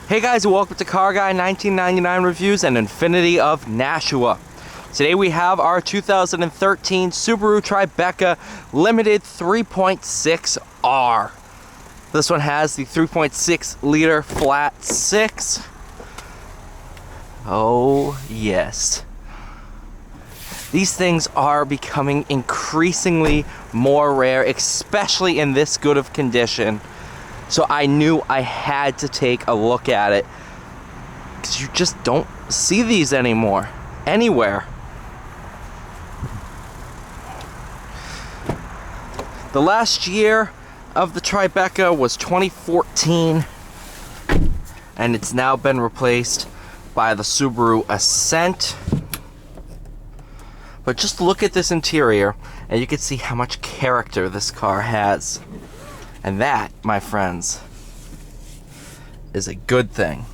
Hey guys, welcome to Car Guy 1999 Reviews and Infinity of Nashua. Today we have our 2013 Subaru Tribeca Limited 3.6R. This one has the 3.6 liter flat 6. Oh yes. These things are becoming increasingly more rare, especially in this good of condition. So I knew I had to take a look at it, because you just don't see these anymore, anywhere. The last year of the Tribeca was 2014, and it's now been replaced by the Subaru Ascent. But just look at this interior, and you can see how much character this car has. And that, my friends, is a good thing.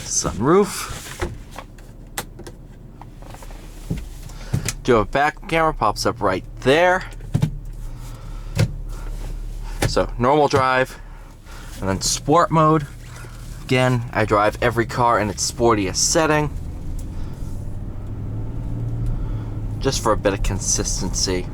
Sunroof. Do a back camera, pops up right there. So normal drive, and then sport mode. Again, I drive every car in its sportiest setting, just for a bit of consistency.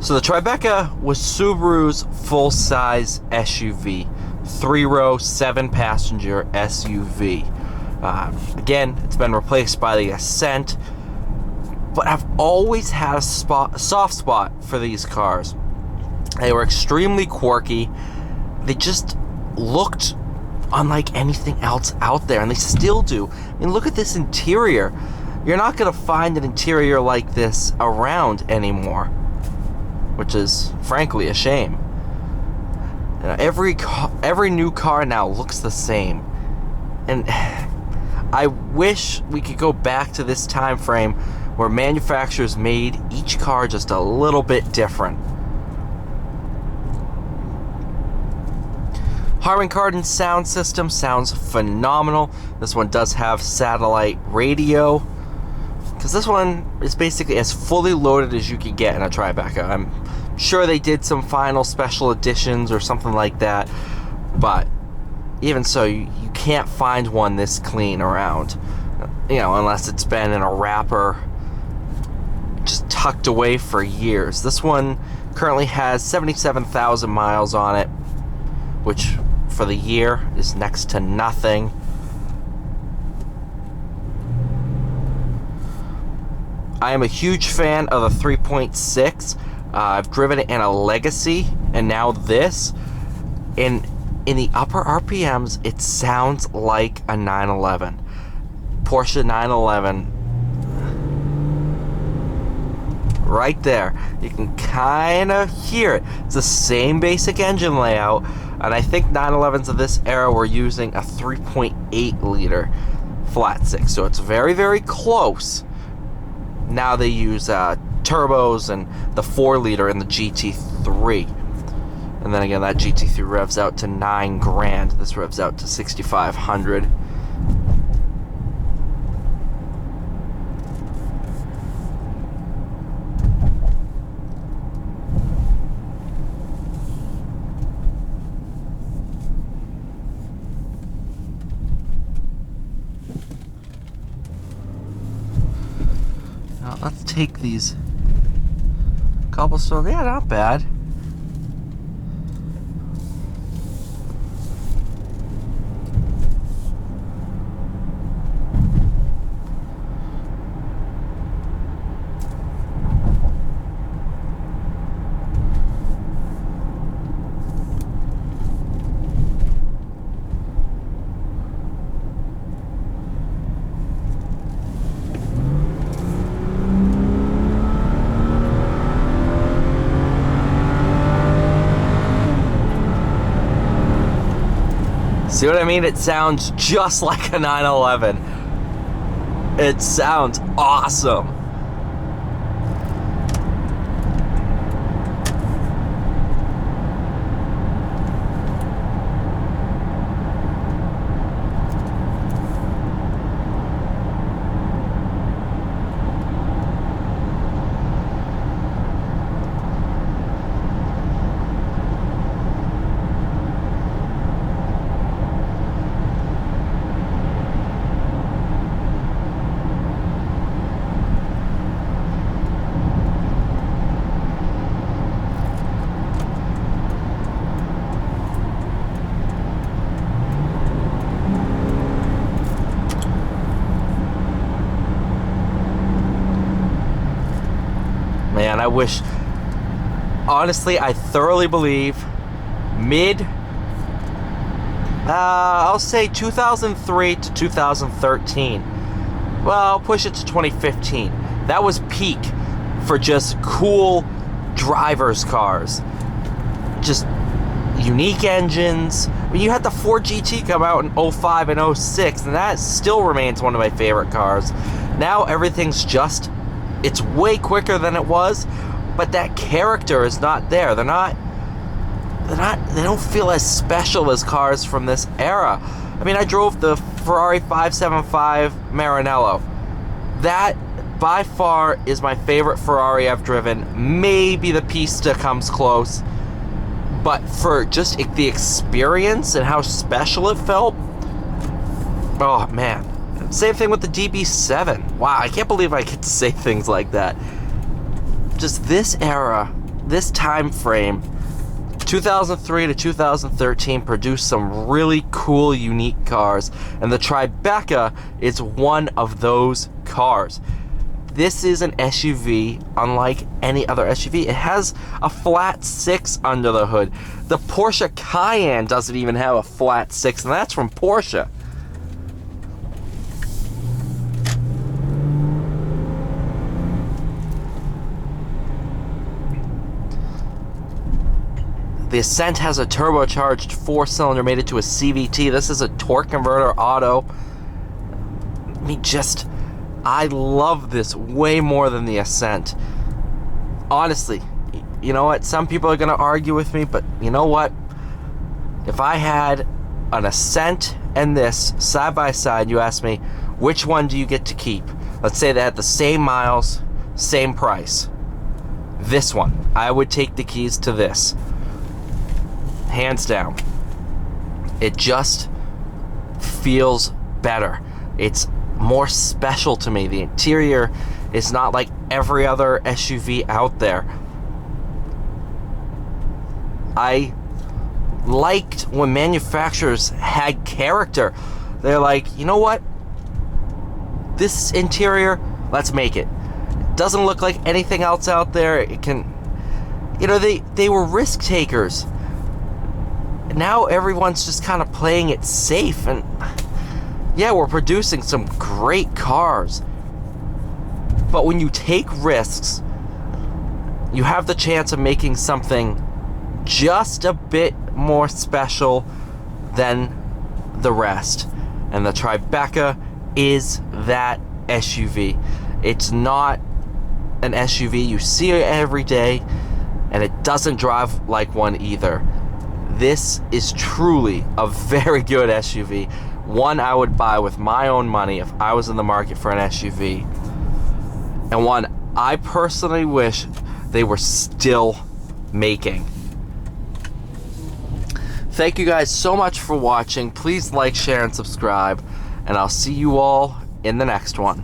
So the Tribeca was Subaru's full-size SUV, 3-row, 7-passenger SUV. Again, it's been replaced by the Ascent, but I've always had a soft spot for these cars. They were extremely quirky. They just looked unlike anything else out there, and they still do. I mean, look at this interior. You're not going to find an interior like this around anymore, which is frankly a shame. You know, every new car now looks the same, and I wish we could go back to this time frame where manufacturers made each car just a little bit different. Harman Kardon sound system sounds phenomenal. This one does have satellite radio, because this one is basically as fully loaded as you could get in a Tribeca. I'm sure they did some final special editions or something like that, but even so, you can't find one this clean around, you know, unless it's been in a wrapper just tucked away for years. This one currently has 77,000 miles on it, which for the year is next to nothing. I am a huge fan of the 3.6. I've driven it in a Legacy, and now this. In the upper RPMs, it sounds like a 911. Porsche 911. Right there. You can kind of hear it. It's the same basic engine layout, and I think 911s of this era were using a 3.8 liter flat 6, so it's very, very close. Now they use turbos and the 4 liter in the GT3, and then again that GT3 revs out to $9,000. This revs out to $6,500. Now let's take these cobblestone. Yeah, not bad. See what I mean? It sounds just like a 911. It sounds awesome. Man, I wish, honestly, I thoroughly believe I'll say 2003 to 2013. Well, I'll push it to 2015. That was peak for just cool driver's cars. Just unique engines. I mean, you had the Ford GT come out in 05 and 06, and that still remains one of my favorite cars. Now everything's just, it's way quicker than it was, but that character is not there. They don't feel as special as cars from this era. I mean, I drove the Ferrari 575 Maranello. That by far is my favorite Ferrari I've driven. Maybe the Pista comes close, but for just the experience and how special it felt, oh man. Same thing with the DB7. Wow, I can't believe I get to say things like that. Just this era, this time frame, 2003 to 2013 produced some really cool, unique cars, and the Tribeca is one of those cars. This is an SUV unlike any other SUV. It has a flat 6 under the hood. The Porsche Cayenne doesn't even have a flat 6, and that's from Porsche. The Ascent has a turbocharged 4-cylinder made it to a CVT. This is a torque converter auto. I mean, I love this way more than the Ascent. Honestly, you know what? Some people are going to argue with me, but you know what? If I had an Ascent and this side by side, you ask me, which one do you get to keep? Let's say they had the same miles, same price. This one. I would take the keys to this. Hands down. It just feels better. It's more special to me. The interior is not like every other SUV out there. I liked when manufacturers had character. They're like, you know what? This interior, let's make it. It doesn't look like anything else out there. It can, you know, they were risk takers. Now everyone's just kind of playing it safe, and yeah, we're producing some great cars, but when you take risks, you have the chance of making something just a bit more special than the rest, and the Tribeca is that SUV. It's not an SUV you see every day, and it doesn't drive like one either. This is truly a very good SUV. One I would buy with my own money if I was in the market for an SUV. And one I personally wish they were still making. Thank you guys so much for watching. Please like, share, and subscribe. And I'll see you all in the next one.